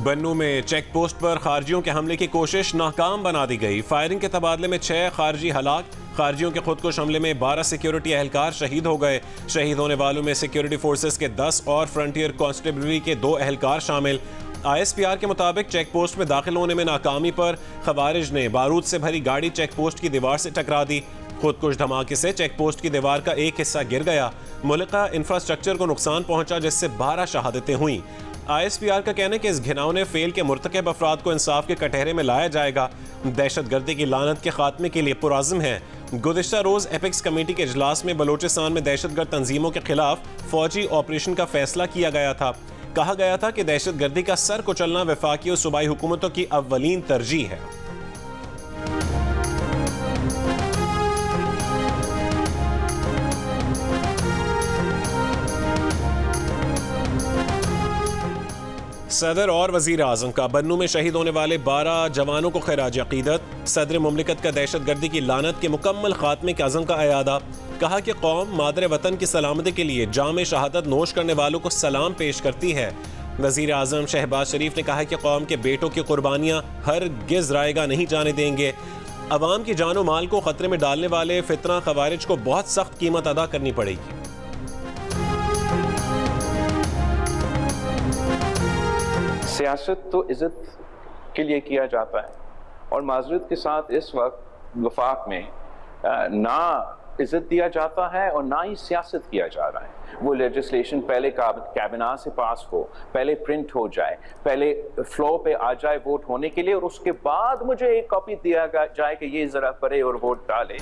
बन्नू में check post पर खारजियों के हमले की कोशिश नाकाम बना दी गई। फायरिंग के तबादले में 6 खारजी हलाक। खारजियों के खुदकुश हमले में 12 सिक्योरिटी एहलकार शहीद हो गए। शहीद होने वालों में सिक्योरिटी फोर्सेस के 10 और फ्रंटियर कांस्टेबलरी के 2 एहलकार शामिल। ISPR के मुताबिक चेक पोस्ट में दाखिल होने में नाकामी पर खवारिज ने बारूद से भरी गाड़ी चेक पोस्ट की दीवार से टकरा दी। खुदकुश धमाके से चेक पोस्ट की दीवार का एक हिस्सा गिर गया। मुल्का इंफ्रास्ट्रक्चर को नुकसान पहुंचा, जिससे 12 शहादतें हुई। ISPR का कहना है कि इस घिनौने फेल के मुर्तकब अफराद को इंसाफ के कटहरे में लाया जाएगा। दहशत गर्दी की लानत के खात्मे के लिए पुराज़म है। गुज़िश्ता रोज़ एपेक्स कमेटी के इजलास में बलोचिस्तान में दहशतगर्द तंजीमों के खिलाफ फौजी ऑपरेशन का फैसला किया गया था। कहा गया था कि दहशत गर्दी का सर कुचलना वफाकी और सूबाई हुकूमतों की अव्वलीन तरजीह है। सदर और वजीर आजम का बन्नू में शहीद होने वाले 12 जवानों को खिराज अकीदत। सदर मुमलिकत का दहशत गर्दी की लानत के मुकम्मल खात्मे के अज़म का अयादा। कहा कि कौम मादर वतन की सलामती के लिए जामे शहादत नोश करने वालों को सलाम पेश करती है। वजीर आजम शहबाज शरीफ ने कहा कि कौम के बेटों की कुर्बानियाँ हरगिज़ रायगा नहीं जाने देंगे। अवाम की जान और माल को खतरे में डालने वाले फितना खवारिज को बहुत सख्त कीमत अदा करनी पड़ेगी। सियासत तो इज़्ज़त के लिए किया जाता है और माज़रत के साथ इस वक्त वफाक में ना इज़्ज़त दिया जाता है और ना ही सियासत किया जा रहा है। वो लेजिस्लेशन पहले कैबिनेट से पास हो, पहले प्रिंट हो जाए, पहले फ्लो पे आ जाए वोट होने के लिए, और उसके बाद मुझे एक कॉपी दिया जाए कि ये ज़रा पढ़े और वोट डाले।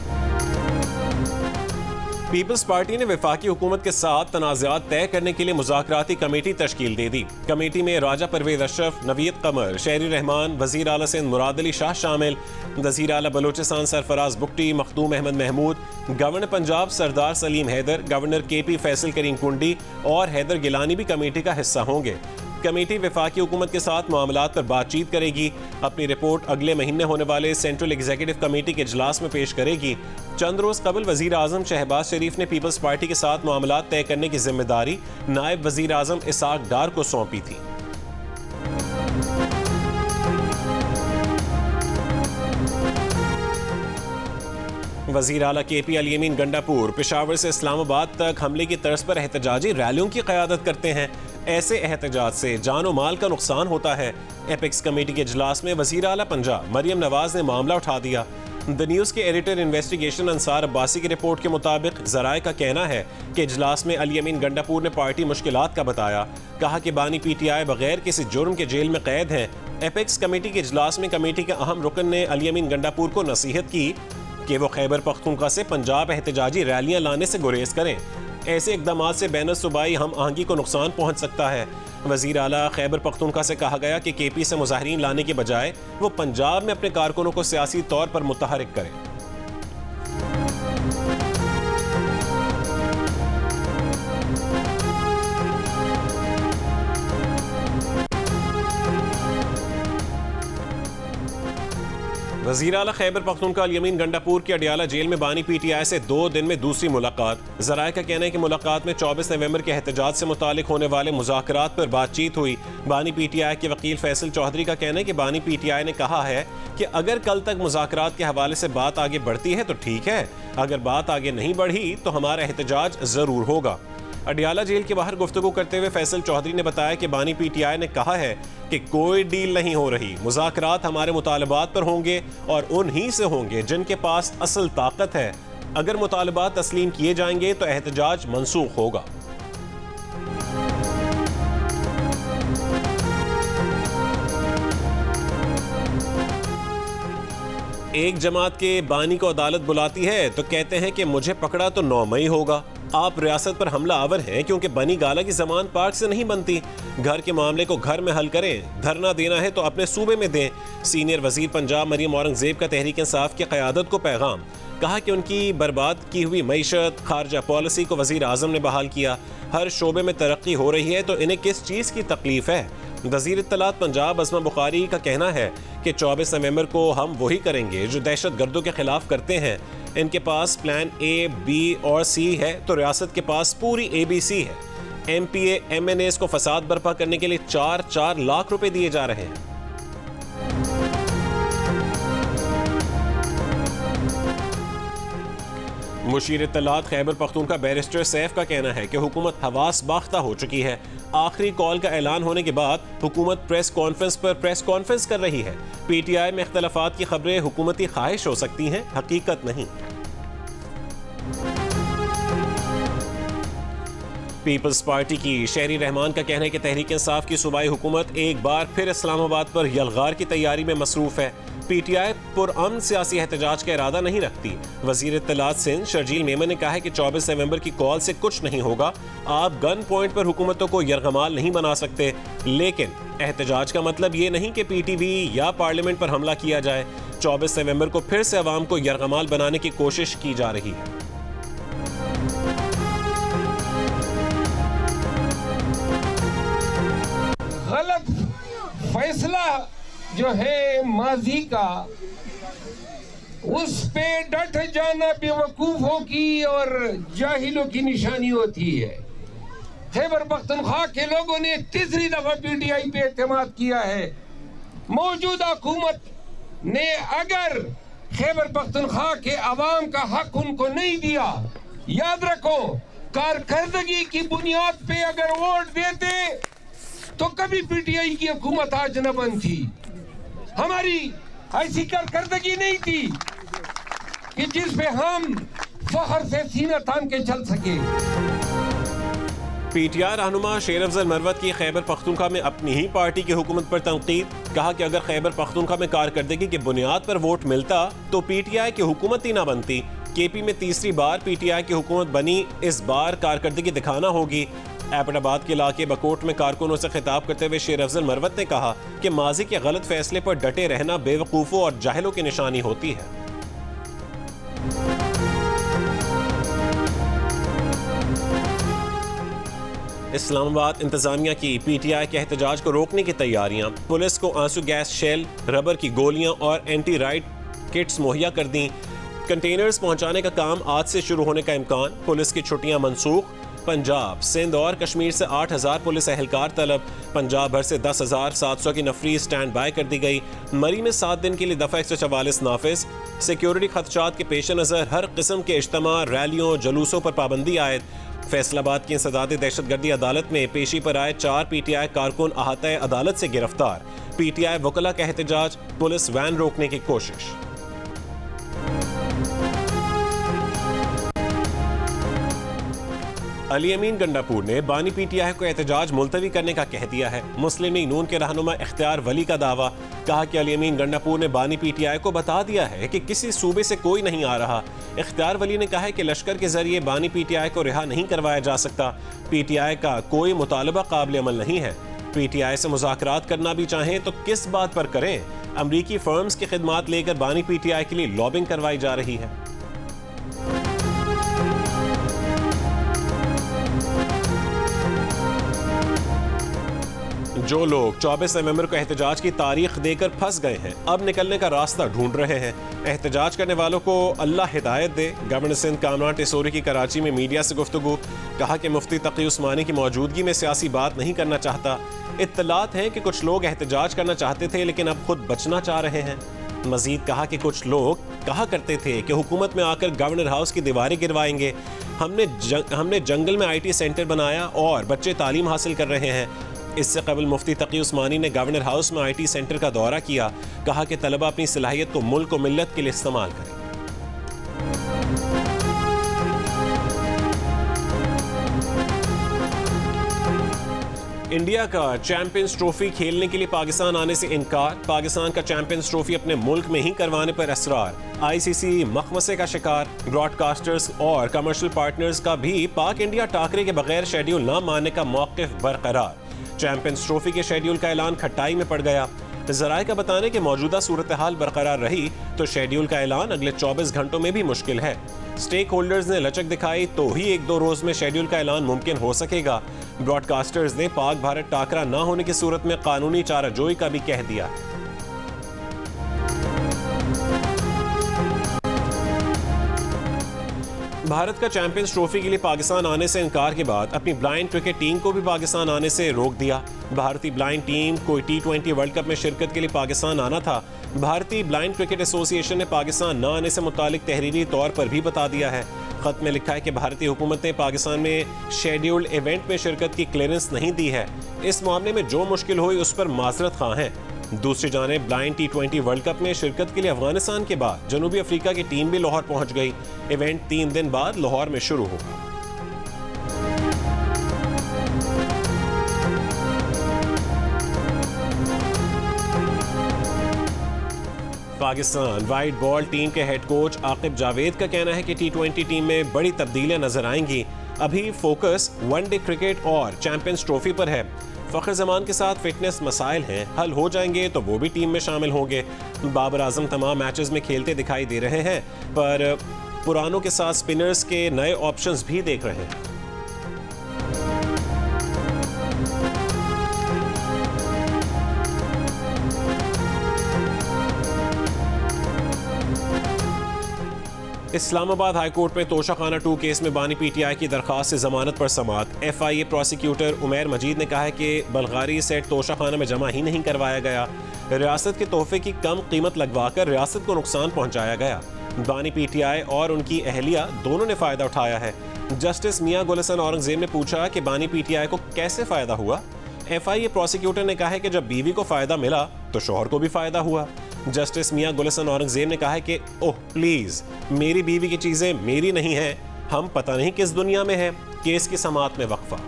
पीपल्स पार्टी ने वफाकी हुकूमत के साथ तनाज़ात तय करने के लिए मुज़ाकराती कमेटी तश्कील दे दी। कमेटी में राजा परवेज अशरफ, नवीद कमर, शहरी रहमान, वज़ीर आला सिंध मुराद अली शाह शामिल। वज़ीर आला बलोचिस्तान सरफराज बुगटी, मखदूम अहमद महमूद, गवर्नर पंजाब सरदार सलीम हैदर, गवर्नर KP फैसल करीम कुंडी और हैदर गिलानी भी कमेटी का हिस्सा होंगे। कमेटी वफाकी हुकूमत के साथ मामलात पर बातचीत करेगी। अपनी रिपोर्ट अगले महीने होने वाले सेंट्रल एग्जीक्यूटिव कमेटी के इजलास में पेश करेगी। चंद रोज कबल वजीर आजम शहबाज शरीफ ने पीपल्स पार्टी के साथ मामलात तय करने की जिम्मेदारी नायब वजीर आजम इसाक डार को सौंपी थी। वज़ीर आला KP अल यमीन गंडापुर पेशावर से इस्लामाबाद तक हमले की तर्ज पर एहतजाजी रैलियों की क़यादत करते हैं। ऐसे एहतजाज से जान और माल का नुकसान होता है। एपेक्स कमेटी के इजलास में वज़ीर आला पंजाब मरियम नवाज ने मामला उठा दिया। द न्यूज़ के एडिटर इन्वेस्टिगेशन अंसार अब्बासी की रिपोर्ट के मुताबिक ज़राए का कहना है कि इजलास में अल यमीन गंडापुर ने पार्टी मुश्किलात का बताया। कहा कि बानी PTI बगैर किसी जुर्म के जेल में कैद हैं। एपेक्स कमेटी के इजलास में कमेटी के अहम रुकन ने अल यमीन गंडापुर को नसीहत की कि वो खैबर पख्तूनख्वा से पंजाब एहतजाजी रैलियां लाने से गुरेज करें। ऐसे इकदाम से बैन सूबाई हम आहंगी को नुकसान पहुंच सकता है। वज़ीर आला खैबर पख्तूनख्वा से कहा गया कि KP से मुजाहिरीन लाने के बजाय वो पंजाब में अपने कारकुनों को सियासी तौर पर मुतहरिक करें। वज़ीर आला खैबर पख्तूनख्वा अल यमीन गंडापुर की अडियाला जेल में बानी PTI से 2 दिन में दूसरी मुलाकात। ज़राए का कहना है कि मुलाकात में 24 नवंबर के एहतजाज से मुतालिक होने वाले मुज़ाकरात पर बातचीत हुई। बानी PTI के वकील फैसल चौधरी का कहना है कि बानी PTI ने कहा है कि अगर कल तक मुज़ाकरात के हवाले से बात आगे बढ़ती है तो ठीक है, अगर बात आगे नहीं बढ़ी तो हमारा एहतजाज ज़रूर होगा। अडियाला जेल के बाहर गुफ्तगू करते हुए फैसल चौधरी ने बताया कि बानी PTI ने कहा है कि कोई डील नहीं हो रही। मुज़ाकरात हमारे मुतालबात पर होंगे और उन्हीं से होंगे जिनके पास असल ताकत है। अगर मुतालबात तस्लीम किए जाएंगे तो एहतजाज मनसूख होगा। एक जमात के बानी को अदालत बुलाती है तो कहते हैं कि मुझे पकड़ा तो 9 मई होगा। आप रियासत पर हमला आवर हैं क्योंकि बनी गाला की जमान पार्क से नहीं बनती। घर के मामले को घर में हल करें। धरना देना है तो अपने सूबे में दें। सीनियर वजीर पंजाब मरियम औरंगजेब का तहरीक इंसाफ की क़यादत को पैगाम। कहा कि उनकी बर्बाद की हुई मईशत खारजा पॉलिसी को वजीर आजम ने बहाल किया। हर शोबे में तरक्की हो रही है तो इन्हें किस चीज़ की तकलीफ है। वज़ीर इत्तलात पंजाब अज़मा बुखारी का कहना है कि 24 नवंबर को हम वही करेंगे जो दहशत गर्दों के खिलाफ करते हैं। इनके पास प्लान A, B और C है तो रियासत के पास पूरी ABC है। MPA MNAs को फसाद बर्पा करने के लिए 4 लाख रुपए दिए जा रहे हैं। मुशीर इत्तलात खैबर पख्तूनख्वा बैरिस्टर सैफ का कहना है कि हुकूमत हवास बाख्ता हो चुकी है। आखिरी कॉल का ऐलान होने के बाद हुकूमत प्रेस कॉन्फ्रेंस कर रही है। PTI में इख्तलाफात की खबरें हुकूमती ख्वाहिश हो सकती हैं, हकीकत नहीं। पीपल्स पार्टी की शहरी रहमान का कहना है कि तहरीक इंसाफ की सूबाई हुकूमत एक बार फिर इस्लामाबाद पर यलगार की तैयारी में मसरूफ है। PTI पुरअमन सियासी एहतजाज का इरादा नहीं रखती। वजीर इत्तलात सिंध शर्जील मेमन ने कहा है कि 24 नवंबर की कॉल से कुछ नहीं होगा। आप गन पॉइंट पर हुकूमतों को यरगमाल नहीं बना सकते, लेकिन एहतजाज का मतलब ये नहीं कि PTV या पार्लियामेंट पर हमला किया जाए। 24 नवंबर को फिर से अवाम को यरगमाल बनाने की कोशिश की जा रही है। गलत फैसला जो है माजी का, उस पे डट जाना बेवकूफों की और जाहिलों की निशानी होती है। खैबर पख्तूनख्वा के लोगों ने तीसरी दफा PTI पे एतमाद किया है। मौजूदा हुकूमत ने अगर खैबर पख्तूनख्वा के अवाम का हक उनको नहीं दिया, याद रखो कारकर्दगी की बुनियाद पे अगर वोट देते तो कभी PTI की हुकूमत आज न बनती। हमारी ऐसी कारकर्दगी नहीं थी कि जिस पे हम फख्र से सीना तान के चल सके। PTI रहनुमा शेर अफजल मरवत की खैबर पख्तूनख्वा में अपनी ही पार्टी की हुकूमत पर तनकीद। कहा कि अगर खैबर पख्तूनख्वा में कारकर्दगी की बुनियाद पर वोट मिलता तो PTI की हुकूमत ही ना बनती। KP में तीसरी बार PTI की हुकूमत बनी, इस बार कारकर्दगी दिखाना होगी। एबटाबाद के इलाके बकोट में कारकुनों से खिताब करते हुए शेर अफजल मरवत ने कहा कि माजी के गलत फैसले पर डटे रहना बेवकूफ़ों और जाहिलों की निशानी होती है। इस्लामाबाद इंतजामिया की PTI के एहतजाज को रोकने की तैयारियां। पुलिस को आंसू गैस शेल, रबर की गोलियां और एंटी राइड किट्स मुहैया कर दी। कंटेनर्स पहुंचाने का काम आज से शुरू होने का इम्कान। पुलिस की छुट्टियां मनसूख। पंजाब, सिंध और कश्मीर से 8,000 पुलिस एहलकार तलब। पंजाब भर से 10,700 की नफरी स्टैंड बाय कर दी गई। मरी में 7 दिन के लिए दफा 144 नाफिज। सिक्योरिटी खदशात के पेश नज़र हर किस्म के इज्तिमा, रैलियों, जुलूसों पर पाबंदी आयद। फैसलाबाद की इंसदादी दहशतगर्दी अदालत में पेशी पर आए 4 PTI कारकुन अहाता अदालत से गिरफ्तार। PTI वकला का एहतजाज, पुलिस वैन रोकने की कोशिश। अली अमीन गंडापुर ने बानी PTI को एहतजाज मुलतवी करने का कह दिया है। मुस्लिम लीग नून के रहनुमा इख्तियार वली का दावा। कहा कि अली अमीन गंडापुर ने बानी PTI को बता दिया है कि किसी सूबे से कोई नहीं आ रहा। इख्तियार वली ने कहा है कि लश्कर के जरिए बानी PTI को रिहा नहीं करवाया जा सकता। PTI का कोई मुतालबा काबिल अमल नहीं है। PTI से मुज़ाकरात करना भी चाहें तो किस बात पर करें? अमरीकी फर्म्स की खिदमात लेकर बानी PTI के लिए लॉबिंग करवाई जा रही है। जो लोग 24 नवंबर को एहतजाज की तारीख देकर फंस गए हैं, अब निकलने का रास्ता ढूंढ रहे हैं। एहतजाज करने वालों को अल्लाह हिदायत दे। गवर्नर सिंध कामरान टिसोरी की कराची में मीडिया से गुफ्तगू। कहा कि मुफ्ती तकी उस्मानी की मौजूदगी में सियासी बात नहीं करना चाहता। इत्तलात हैं कि कुछ लोग एहतजाज करना चाहते थे लेकिन अब खुद बचना चाह रहे हैं। मजीद कहा कि कुछ लोग कहा करते थे कि हुकूमत में आकर गवर्नर हाउस की दीवारें गिरवाएंगे। हमने जंगल में IT सेंटर बनाया और बच्चे तालीम हासिल कर रहे हैं। इससे कबल मुफ्ती तकी उस्मानी ने गवर्नर हाउस में IT सेंटर का दौरा किया। कहा कि तलबा अपनी सलाहियत को मुल्क और मिल्लत के लिए इस्तेमाल करें। इंडिया का चैंपियंस ट्रॉफी खेलने के लिए पाकिस्तान आने से इनकार। पाकिस्तान का चैंपियंस ट्रॉफी अपने मुल्क में ही करवाने पर असरार। ICC मखमसे का शिकार। ब्रॉडकास्टर्स और कमर्शियल पार्टनर्स का भी पाक इंडिया टाकरे के बगैर शेड्यूल न मानने का मौक़िफ़ बरकरार। चैंपियंस ट्रॉफी के शेड्यूल का ऐलान खट्टाई में पड़ गया। ज़राए का बताने कि मौजूदा सूरत हाल बरकरार रही तो शेड्यूल का ऐलान अगले 24 घंटों में भी मुश्किल है। स्टेक होल्डर्स ने लचक दिखाई तो ही 1-2 रोज में शेड्यूल का ऐलान मुमकिन हो सकेगा। ब्रॉडकास्टर्स ने पाक भारत टाकरा न होने की सूरत में कानूनी चाराजोई का भी कह दिया। भारत का चैंपियंस ट्रॉफी के लिए पाकिस्तान आने से इनकार के बाद अपनी ब्लाइंड क्रिकेट टीम को भी पाकिस्तान आने से रोक दिया। भारतीय ब्लाइंड टीम को T20 वर्ल्ड कप में शिरकत के लिए पाकिस्तान आना था। भारतीय ब्लाइंड क्रिकेट एसोसिएशन ने पाकिस्तान न आने से मुतालिक तहरीरी तौर पर भी बता दिया है। खत में लिखा है कि भारतीय हुकूमत ने पाकिस्तान में शेड्यूल्ड इवेंट में शिरकत की क्लियरेंस नहीं दी है। इस मामले में जो मुश्किल हुई उस पर माजरत खां हैं। दूसरी जानिब ब्लाइंड T20 वर्ल्ड कप में शिरकत के लिए अफगानिस्तान के बाद जनूबी अफ्रीका की टीम भी लाहौर पहुंच गई। इवेंट 3 दिन बाद लाहौर में शुरू होगा। पाकिस्तान वाइट बॉल टीम के हेड कोच आकिब जावेद का कहना है कि T20 टीम में बड़ी तब्दीलियां नजर आएंगी। अभी फोकस वनडे क्रिकेट और चैंपियंस ट्रॉफी पर है। फखर जमान के साथ फिटनेस मसाइल हैं, हल हो जाएंगे तो वो भी टीम में शामिल होंगे। बाबर आजम तमाम मैचेस में खेलते दिखाई दे रहे हैं, पर पुरानों के साथ स्पिनर्स के नए ऑप्शंस भी देख रहे हैं। इस्लामाबाद हाईकोर्ट में तोशाखाना 2 केस में बानी PTI की दरखास्त से जमानत पर समाअत। FIA प्रोसिक्यूटर उमैर मजीद ने कहा है कि बल्गारी सेट तोशाखाना में जमा ही नहीं करवाया गया। रियासत के तोहफे की कम कीमत लगवाकर रियासत को नुकसान पहुंचाया गया। बानी PTI और उनकी अहलिया दोनों ने फ़ायदा उठाया है। जस्टिस मियां गुल हसन औरंगजेब ने पूछा कि बानी PTI को कैसे फ़ायदा हुआ। FIA प्रोसिक्यूटर ने कहा है कि जब बीवी को फ़ायदा मिला तो शोहर को भी फ़ायदा हुआ। जस्टिस मियां गुल हसन औरंगजेब ने कहा है कि ओह प्लीज़, मेरी बीवी की चीज़ें मेरी नहीं हैं, हम पता नहीं किस दुनिया में हैं। केस की समाअत में वक्फा।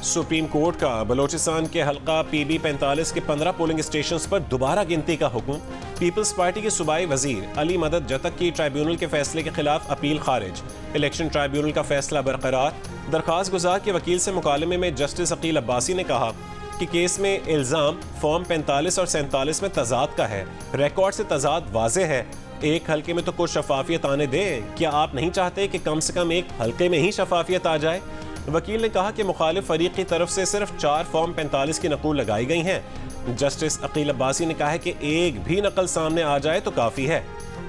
सुप्रीम कोर्ट का बलोचिस्तान के हल्का PB 45 के 15 पोलिंग स्टेशंस पर दोबारा गिनती का हुक्म। पीपल्स पार्टी के सूबाई वजीर अली मदद जतक की ट्राइब्यूनल के फैसले के खिलाफ अपील खारिज। इलेक्शन ट्राइब्यूनल का फैसला बरकरार। दरखास्त गुजार के वकील से मुकालमे में जस्टिस अकील अब्बासी ने कहा कि केस में इल्ज़ाम फॉर्म 45 और 47 में तजाद का है। रिकॉर्ड से तजाद वाजे है। एक हल्के में तो कुछ शफाफियत आने दें। क्या आप नहीं चाहते कि कम से कम एक हल्के में ही शफाफियत आ जाए? वकील ने कहा कि मुखालिफ फरीक की तरफ से सिर्फ 4 फॉर्म 45 की नकूल लगाई गई हैं। जस्टिस अकील अब्बासी ने कहा है कि एक भी नकल सामने आ जाए तो काफ़ी है।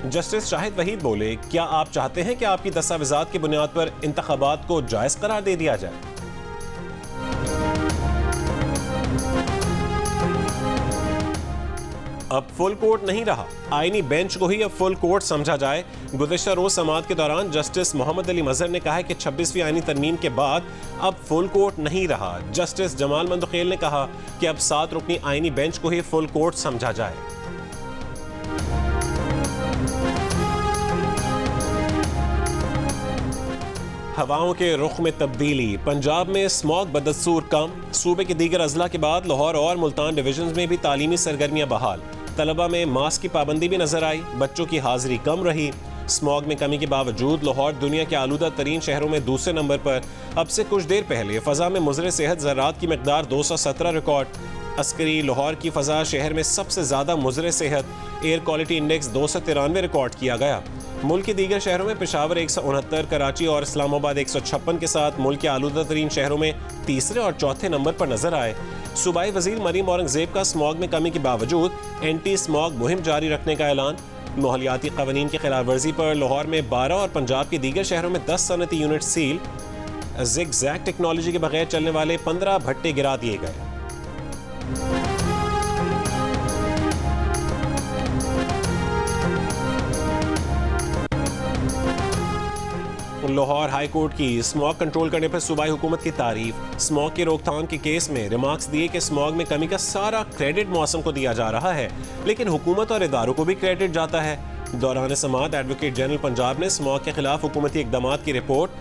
जस्टिस शाहिद वहीद बोले, क्या आप चाहते हैं कि आपकी दस्तावेजात की बुनियाद पर इंतखाबात को जायज़ करार दे दिया जाए? अब फुल कोर्ट नहीं रहा, आईनी बेंच को ही अब फुल कोर्ट समझा जाए। गुज़िश्ता रोज समाअत के दौरान जस्टिस मोहम्मद अली मजहर ने कहा है कि 26वीं आईनी तरमीम के बाद अब फुल कोर्ट नहीं रहा। जस्टिस जमाल मंदखेल ने कहा कि अब 7 रुकनी आईनी बेंच को ही फुल कोर्ट समझा जाए। हवाओं के रुख में तब्दीली। पंजाब में स्मॉग बदस्तूर कम। सूबे के दीगर अजला के बाद लाहौर और मुल्तान डिवीजन में भी तालीमी सरगर्मियां बहाल। तलबा में मास्क की पाबंदी भी नजर आई। बच्चों की हाजिरी कम रही। स्मॉग में कमी के बावजूद लाहौर दुनिया के आलूदा तरीन शहरों में दूसरे नंबर पर। अब से कुछ देर पहले फ़ज़ा में मुज़र सेहत ज़रात की मकदार 217 रिकॉर्ड। अस्करी लाहौर की फ़ज़ा शहर में सबसे ज़्यादा मुज़र सेहत। एयर क्वालिटी इंडेक्स 293 रिकॉर्ड किया गया। मुल्क के दीगर शहरों में पेशावर 169, कराची और इस्लामाबाद 156 के साथ मुल्क के आलूदा तरीन शहरों में तीसरे और चौथे नंबर पर नजर आए। सूबाई वजीर मरीम औरंगजेब का स्मॉग में कमी के बावजूद एंटी स्मॉग मुहिम जारी रखने का ऐलान। माहौलियाती कवानीन की खिलाफ वर्जी पर लाहौर में 12 और पंजाब के दीगर शहरों में 10 सनती unit seal. Zig zag technology के बगैर चलने वाले 15 भट्टे गिरा दिए गए। लाहौर हाई कोर्ट की स्मॉग कंट्रोल करने पर सूबाई हुकूमत की तारीफ। स्मॉग की रोकथाम के केस में रिमार्क्स दिए कि स्मॉग में कमी का सारा क्रेडिट मौसम को दिया जा रहा है, लेकिन हुकूमत और इदारों को भी क्रेडिट जाता है। दौरान समाअत एडवोकेट जनरल पंजाब ने स्मॉग के खिलाफ हुकूमती इकदामात की रिपोर्ट,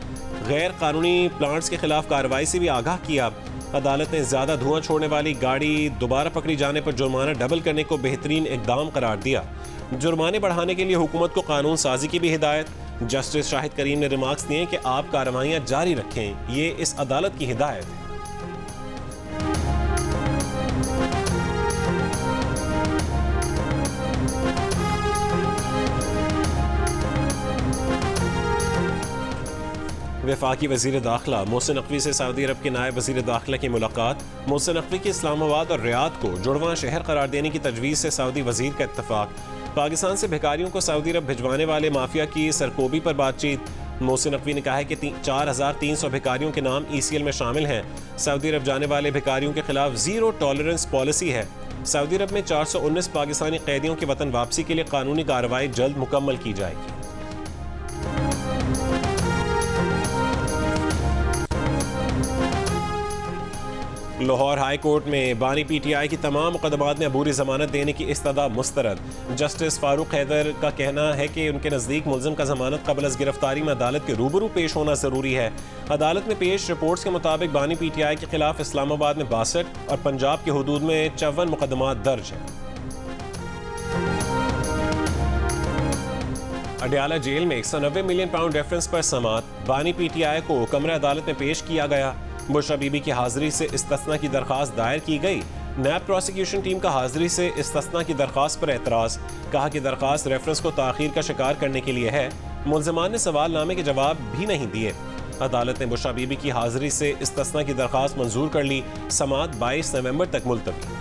गैर कानूनी प्लांट्स के खिलाफ कार्रवाई से भी आगाह किया। अदालत ने ज़्यादा धुआं छोड़ने वाली गाड़ी दोबारा पकड़ी जाने पर जुर्माना डबल करने को बेहतरीन इकदाम करार दिया। जुर्माने बढ़ाने के लिए हुकूमत को कानून साजी की भी हिदायत। जस्टिस शाहिद करीम ने रिमार्क्स दिए कि आप कार्रवाइयां जारी रखें, ये इस अदालत की हिदायत है। वफाकी वज़ीर दाखिला मोहसिन नकवी से सऊदी अरब के नायब वज़ीर दाखिला की मुलाकात। मोहसिन नकवी की इस्लामाबाद और रियाद को जुड़वां शहर करार देने की तजवीज़ से सऊदी वज़ीर का इत्तफाक। पाकिस्तान से भिखारियों को सऊदी अरब भिजवाने वाले माफिया की सरकोबी पर बातचीत। मोहसिन नकवी ने कहा है कि 4300 भिखारियों के नाम ECL में शामिल हैं। सऊदी अरब जाने वाले भिखारियों के खिलाफ ज़ीरो टॉलरेंस पॉलिसी है। सऊदी अरब में 419 पाकिस्तानी कैदियों की वतन वापसी के लिए कानूनी कार्रवाई जल्द मुकम्मल की जाएगी। लाहौर हाई कोर्ट में बानी PTI की तमाम मुकदमात में अबूरी जमानत देने की इस्तदा मुस्तरद। जस्टिस फारूक हैदर का कहना है कि उनके नज़दीक मुल्ज़िम का जमानत कबल अज़ गिरफ्तारी में अदालत के रूबरू पेश होना ज़रूरी है। अदालत में पेश रिपोर्ट्स के मुताबिक बानी PTI के खिलाफ इस्लामाबाद में 62 और पंजाब के हुदूद में 54 मुकदमात दर्ज हैं। अडयाला जेल में 190 मिलियन पाउंड रेफरेंस पर समात। बानी PTI को कमरा अदालत में पेश किया गया। बुशरा बीबी की हाजिरी से इस्तस्ना की दरख्वास्त दायर की गई। नैब प्रोसिक्यूशन टीम का हाजिरी से इस्तस्ना की दरख्वास्त पर एतराज़। कहा कि दरख्वास्त रेफरेंस को ताख़ीर का शिकार करने के लिए है। मुल्ज़िमान ने सवालनामे के जवाब भी नहीं दिए। अदालत ने बुशरा बीबी की हाजिरी से इस्तस्ना की दरख्वास्त मंजूर कर ली। समात 22 नवंबर तक मुलतवी।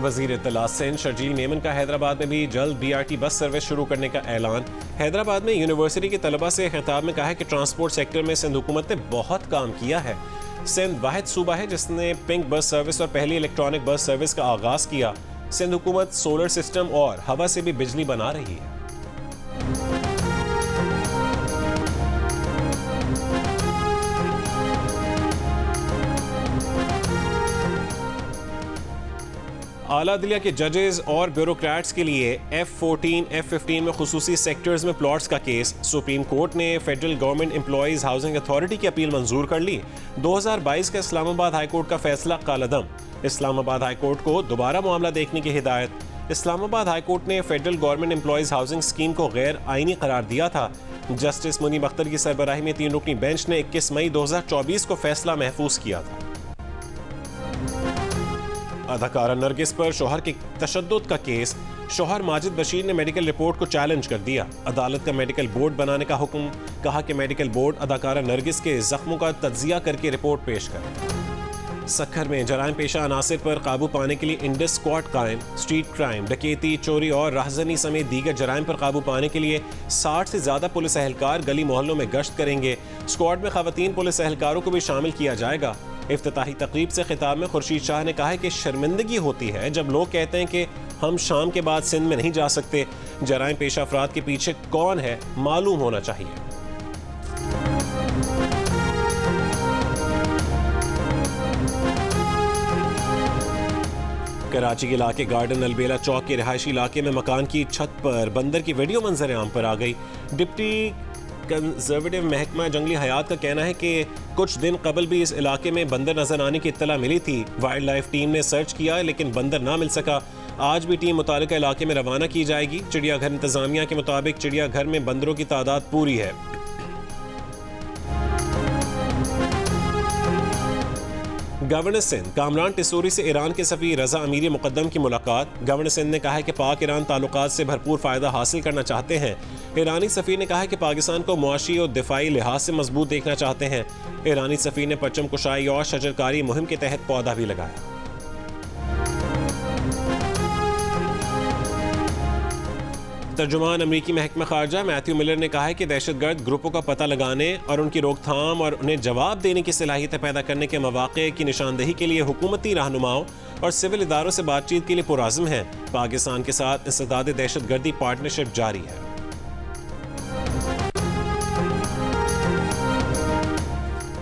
वज़ीर इत्तला सिंध शर्जील मेमन का हैदराबाद में भी जल्द BRT बस सर्विस शुरू करने का ऐलान। हैदराबाद में यूनिवर्सिटी के तलबा से खिताब में कहा है कि ट्रांसपोर्ट सेक्टर में सिंध हुकूमत ने बहुत काम किया है। सिंध वाहिद सूबा है जिसने पिंक बस सर्विस और पहली इलेक्ट्रॉनिक बस सर्विस का आगाज किया। सिंध हुकूमत सोलर सिस्टम और हवा से भी बिजली बना रही है। आला दिलिया के जजेस और ब्यूरोक्रेट्स के लिए F14, F15 में खुसूसी सेक्टर्स में प्लॉट्स का केस। सुप्रीम कोर्ट ने federal government employees housing authority की अपील मंजूर कर ली। 2022 का इस्लामाबाद हाई कोर्ट का फैसला कालअदम। इस्लामाबाद हाई कोर्ट को दोबारा मामला देखने की हिदायत। इस्लामाबाद हाई कोर्ट ने federal government employees housing scheme को गैर आईनी करार दिया था। जस्टिस मुनीब अख्तर की सरबराही में 3 रुकनी बेंच ने 21 मई 2024 को फैसला महफूज किया था। अदाकारा नरगिस पर शौहर के तशद्दुद का केस। शौहर माजिद बशीर ने मेडिकल रिपोर्ट को चैलेंज कर दिया। अदालत का मेडिकल बोर्ड बनाने का हुक्म। कहा कि मेडिकल बोर्ड अदाकारा नरगिस के जख्मों का तज्जिया करके रिपोर्ट पेश करे। सक्खर में जराइम पेशा अनासिर पर काबू पाने के लिए इंडस स्क्वाड कायम। स्ट्रीट क्राइम, डकैती, चोरी और राहजनी समेत दीगर जराइम पर काबू पाने के लिए 60 से ज्यादा पुलिस एहलकार गली मोहल्लों में गश्त करेंगे। स्क्वाड में खवातीन पुलिस एहलकारों को भी शामिल किया जाएगा। इफ्तिताही तकरीब से खिताब में खुर्शीद शाह ने कहा है कि शर्मिंदगी होती है जब लोग कहते हैं कि हम शाम के बाद सिंध में नहीं जा सकते। जराइम पेशा अफराद के पीछे कौन है मालूम होना चाहिए। कराची के इलाके गार्डन अलबेला चौक के रिहायशी इलाके में मकान की छत पर बंदर की वीडियो मंजर आम पर आ गई। डिप्टी कंजर्वेटिव महकमा जंगली हयात का कहना है कि कुछ दिन कबल भी इस इलाके में बंदर नजर आने की इत्तला मिली थी। वाइल्ड लाइफ टीम ने सर्च किया लेकिन बंदर ना मिल सका। आज भी टीम मुतालिका इलाके में रवाना की जाएगी। चिड़ियाघर इंतजामिया के मुताबिक चिड़ियाघर में बंदरों की तादाद पूरी है। गवर्नर सिंध कामरान टिसूरी से ईरान के सफीर रजा अमीरी मुकद्दम की मुलाकात। गवर्नर सिंध ने कहा है कि पाक ईरान ताल्लुकात से भरपूर फायदा हासिल करना चाहते हैं। ईरानी सफीर ने कहा है कि पाकिस्तान को मुआशी और दिफाई लिहाज से मजबूत देखना चाहते हैं। ईरानी सफीर ने परचम कुशाई और शजरकारी मुहिम के तहत पौधा भी लगाया। तर्जुमान अमरीकी महकमा खारजा मैथ्यू मिलर ने कहा है कि दहशतगर्द ग्रुपों का पता लगाने और उनकी रोकथाम और उन्हें जवाब देने की सलाहियत पैदा करने के मौक़े की निशानदेही के लिए हुकूमती रहनुमाओं और सिविल इदारों से बातचीत के लिए पुरआज़्म है। पाकिस्तान के साथ इंसदाद दहशतगर्दी पार्टनरशिप जारी है।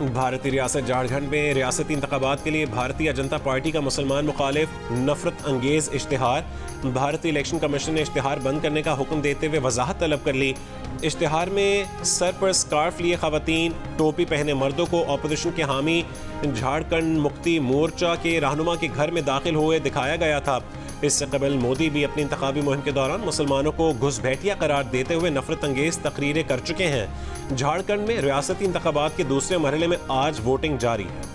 भारतीय रियासत झारखंड में रियासती इंतखाबात के लिए भारतीय जनता पार्टी का मुसलमान मुखालिफ नफरत अंगेज इश्तिहार। भारतीय इलेक्शन कमीशन ने इश्तिहार बंद करने का हुक्म देते हुए वजाहत तलब कर ली। इश्तिहार में सर पर स्कार्फ लिए खवातीन, टोपी पहने मर्दों को अपोजिशन के हामी झारखंड मुक्ति मोर्चा के रहनुमा के घर में दाखिल हुए दिखाया गया था। इससे कबल मोदी भी अपनी इंतखाबी मुहिम के दौरान मुसलमानों को घुसपैठिया करार देते हुए नफरत अंगेज तकरीरें कर चुके हैं। झारखंड में रियासती इंतखाबात के दूसरे मरहले में आज वोटिंग जारी है।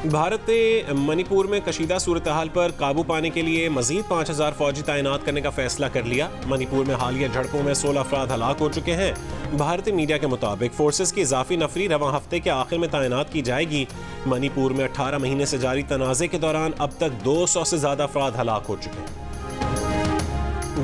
भारत ने मणिपुर में कशीदा सूरत हाल पर काबू पाने के लिए मजीद 5000 फौजी तैनात करने का फैसला कर लिया। मणिपुर में हालिया झड़पों में 16 अफराद हलाक हो चुके हैं। भारतीय मीडिया के मुताबिक फोर्सेस की इजाफी नफरी रवां हफ्ते के आखिर में तैनात की जाएगी। मणिपुर में 18 महीने से जारी तनाज़े के दौरान अब तक 200 से ज्यादा अफराद हलाक हो चुके हैं।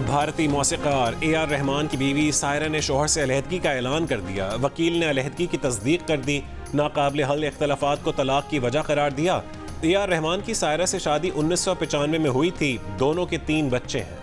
भारतीय मौसीक़ार AR रहमान की बीवी सायरा ने शोहर से अलहदगी का ऐलान कर दिया। वकील ने अलहदगी की तस्दीक कर दी। नाकाबिल हल इख्तलाफात को तलाक की वजह करार दिया। AR रहमान की सायरा से शादी 1995 में हुई थी। दोनों के 3 बच्चे हैं।